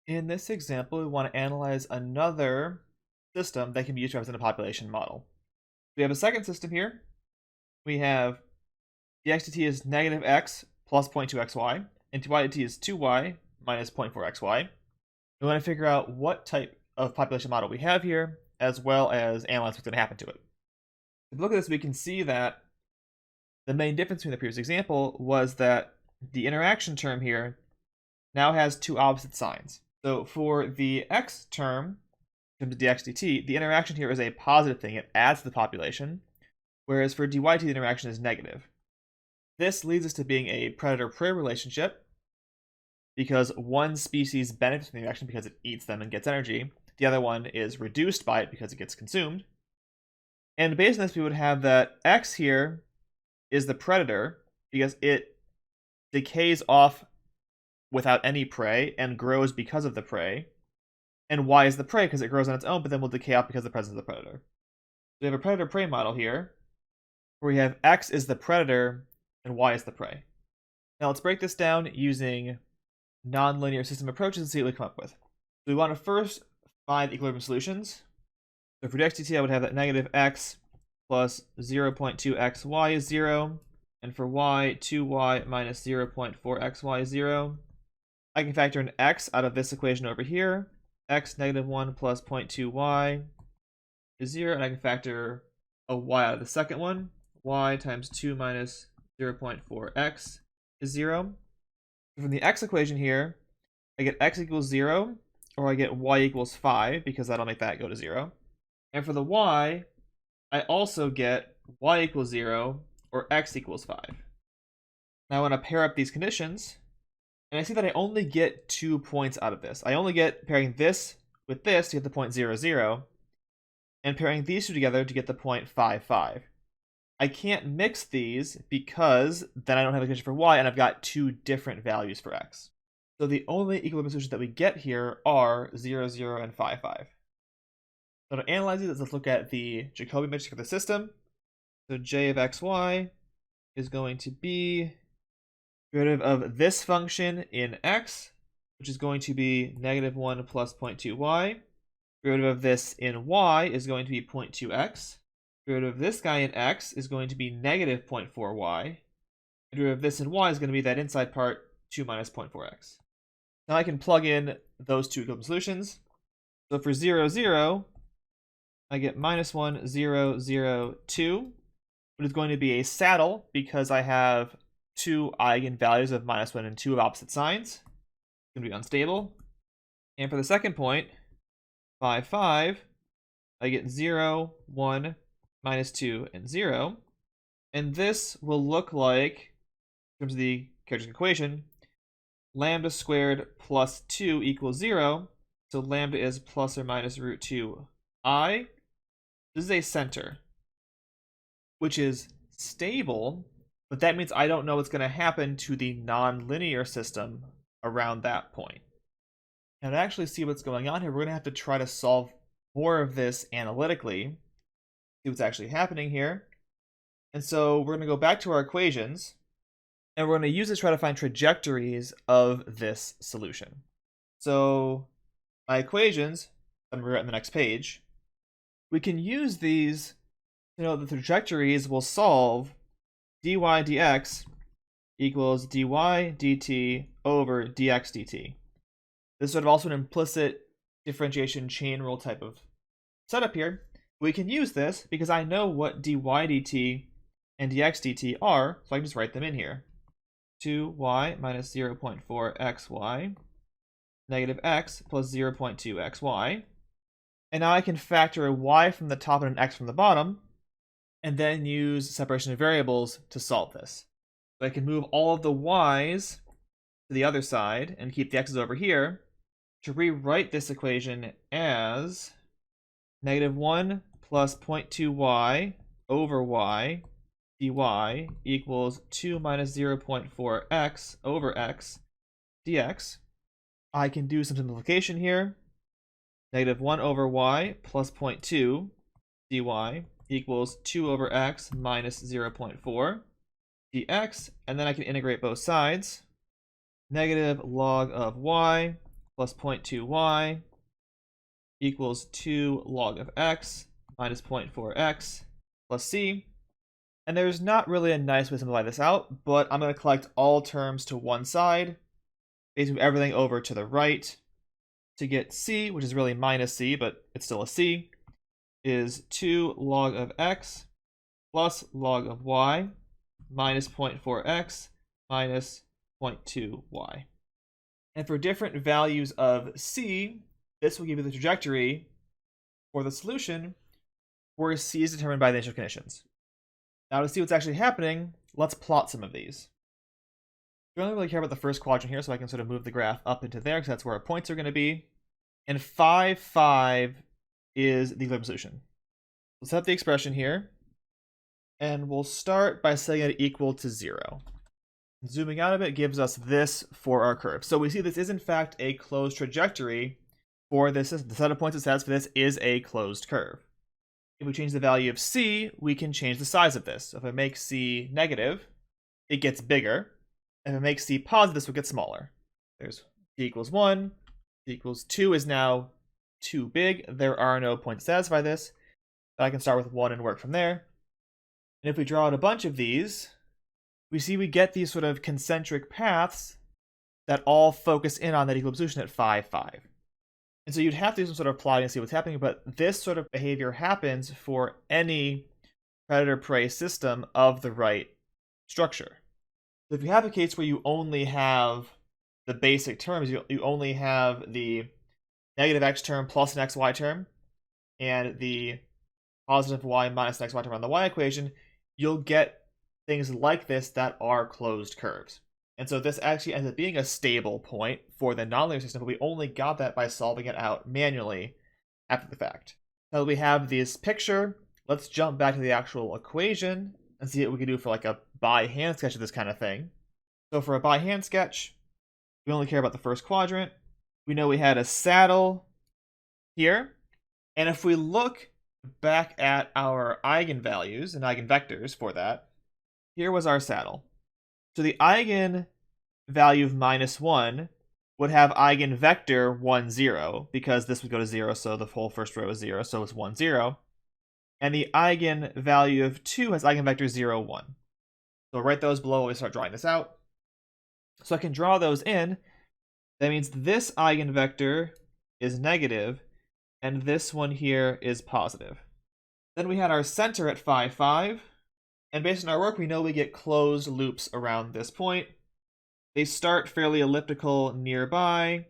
In this example, we want to analyze another system that can be used to represent a population model. We have a second system here. We have dx dt is negative x plus 0.2xy, and dy dt is 2y minus 0.4xy. We want to figure out what type of population model we have here, as well as analyze what's going to happen to it. If we look at this, we can see that the main difference between the previous example was that the interaction term here now has two opposite signs. So for the x term, in terms of dx dt, the interaction here is a positive thing. It adds to the population, whereas for dy dt, the interaction is negative. This leads us to being a predator-prey relationship because one species benefits from the interaction because it eats them and gets energy. The other one is reduced by it because it gets consumed. And based on this, we would have that x here is the predator because it decays off without any prey and grows because of the prey. And y is the prey because it grows on its own, but then will decay off because of the presence of the predator. So we have a predator-prey model here, where we have x is the predator and y is the prey. Now let's break this down using nonlinear system approaches and see what we come up with. So we want to first find equilibrium solutions. So for dx dt, I would have that negative x plus 0.2xy is 0, and for y, 2y minus 0.4xy is 0. I can factor an x out of this equation over here. X negative 1 plus 0.2y is 0, and I can factor a y out of the second one. Y times 2 minus 0.4x is 0. From the x equation here, I get x equals 0, or I get y equals 5, because that'll make that go to 0. And for the y, I also get y equals 0, or x equals 5. Now I want to pair up these conditions, and I see that I only get 2 points out of this. I only get pairing this with this to get the point 0, 0, and pairing these two together to get the point 5, 5. I can't mix these because then I don't have a condition for y, and I've got two different values for x. So the only equilibrium solutions that we get here are 0, 0, and 5, 5. So to analyze these, let's look at the Jacobian matrix for the system. So j of xy is going to be derivative of this function in x, which is going to be negative 1 plus 0.2y. Derivative of this in y is going to be 0.2x. Derivative of this guy in x is going to be negative 0.4y. Derivative of this in y is going to be that inside part, 2 minus 0.4x. Now I can plug in those two equilibrium solutions. So for 0, 0, I get minus 1, 0, 0, 2, but it's going to be a saddle because I have two eigenvalues of minus 1 and 2 of opposite signs. It's going to be unstable. And for the second point, 5, 5, I get 0, 1, minus 2, and 0. And this will look like, in terms of the characteristic equation, lambda squared plus 2 equals 0. So lambda is plus or minus root 2i. This is a center, which is stable, but that means I don't know what's going to happen to the nonlinear system around that point. Now to actually see what's going on here, we're going to have to try to solve more of this analytically, see what's actually happening here. And so we're going to go back to our equations, and we're going to use it to try to find trajectories of this solution. So my equations, and we're on the next page, we can use these to know that the trajectories will solve dy dx equals dy dt over dx dt. This is sort of also an implicit differentiation chain rule type of setup here. We can use this because I know what dy dt and dx dt are, so I can just write them in here. 2y minus 0.4xy, negative x plus 0.2xy. And now I can factor a y from the top and an x from the bottom, and then use separation of variables to solve this. So I can move all of the y's to the other side and keep the x's over here to rewrite this equation as negative 1 plus 0.2y over y dy equals 2 minus 0.4x over x dx. I can do some simplification here. Negative 1 over y plus 0.2 dy equals 2 over x minus 0.4 dx, and then I can integrate both sides. Negative log of y plus 0.2y equals 2 log of x minus 0.4x plus c. And there's not really a nice way to simplify this out, but I'm going to collect all terms to one side, basically move everything over to the right to get c, which is really minus c, but it's still a c, is 2 log of x plus log of y minus 0.4x minus 0.2y. And for different values of c, this will give you the trajectory for the solution where c is determined by the initial conditions. Now to see what's actually happening, let's plot some of these. We don't really care about the first quadrant here, so I can sort of move the graph up into there because that's where our points are going to be. And 5, 5 is the equilibrium solution. Let's set up the expression here. And we'll start by setting it equal to 0. Zooming out of it gives us this for our curve. So we see this is in fact a closed trajectory for this. The set of points it says for this is a closed curve. If we change the value of c, we can change the size of this. So if I make c negative, it gets bigger. If I make c positive, this will get smaller. There's c equals 1, c equals 2 is now too big. There are no points to satisfy this. But I can start with 1 and work from there. And if we draw out a bunch of these, we see we get these sort of concentric paths that all focus in on that equilibrium solution at 5, 5. And so you'd have to do some sort of plotting to see what's happening, but this sort of behavior happens for any predator-prey system of the right structure. So if you have a case where you only have the basic terms, you only have the negative x term plus an xy term, and the positive y minus an xy term on the y equation, you'll get things like this that are closed curves. And so this actually ends up being a stable point for the nonlinear system, but we only got that by solving it out manually after the fact. Now that we have this picture, let's jump back to the actual equation and see what we can do for like a by hand sketch of this kind of thing. So for a by hand sketch, we only care about the first quadrant. We know we had a saddle here. And if we look back at our eigenvalues and eigenvectors for that, here was our saddle. So the eigenvalue of -1 would have eigenvector 1, 0, because this would go to 0, so the whole first row is 0, so it's 1, 0. And the eigenvalue of 2 has eigenvector 0, 1. So I'll write those below when we start drawing this out. So I can draw those in. That means this eigenvector is negative, and this one here is positive. Then we had our center at 5, 5. And based on our work, we know we get closed loops around this point. They start fairly elliptical nearby,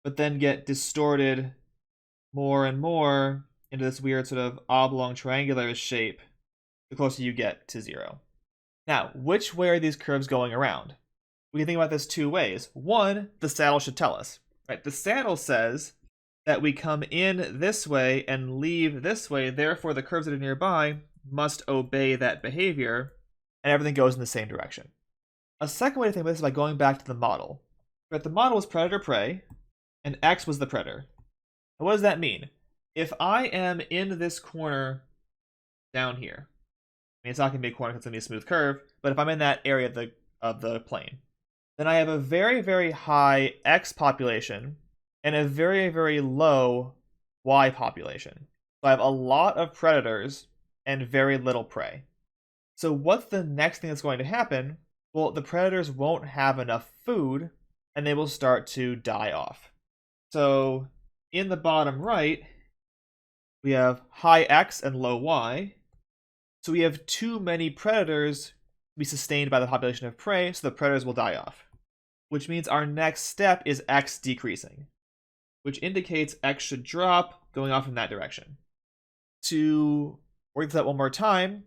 but then get distorted more and more into this weird sort of oblong triangular shape the closer you get to 0. Now, which way are these curves going around? We can think about this two ways. One, the saddle should tell us. Right? The saddle says that we come in this way and leave this way, therefore the curves that are nearby must obey that behavior, and everything goes in the same direction. A second way to think about this is by going back to the model. Right, the model was predator-prey, and x was the predator. And what does that mean? If I am in this corner down here, I mean, it's not going to be a corner because it's going to be a smooth curve, but if I'm in that area of the plane, then I have a very, very high x population and a very, very low y population. So I have a lot of predators and very little prey. So what's the next thing that's going to happen? Well, the predators won't have enough food and they will start to die off. So in the bottom right, we have high x and low y. So we have too many predators to be sustained by the population of prey, so the predators will die off. Which means our next step is x decreasing, which indicates x should drop going off in that direction. To work this out one more time,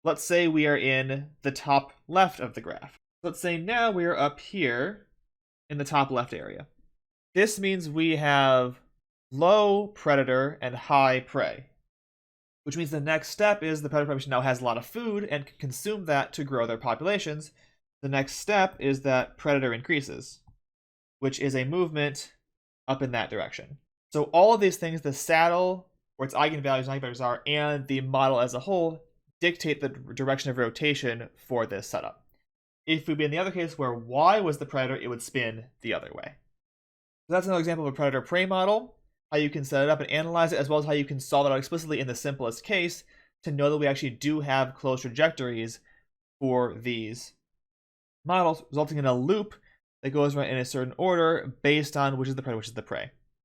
let's say we are in the top left of the graph. Let's say now we are up here in the top left area. This means we have low predator and high prey, which means the next step is the predator population now has a lot of food and can consume that to grow their populations. The next step is that predator increases, which is a movement up in that direction. So all of these things, the saddle, where its eigenvalues and eigenvectors are, and the model as a whole, dictate the direction of rotation for this setup. If we'd be in the other case where y was the predator, it would spin the other way. So that's another example of a predator-prey model, how you can set it up and analyze it, as well as how you can solve it out explicitly in the simplest case to know that we actually do have closed trajectories for these models, resulting in a loop that goes right in a certain order based on which is the predator, which is the prey.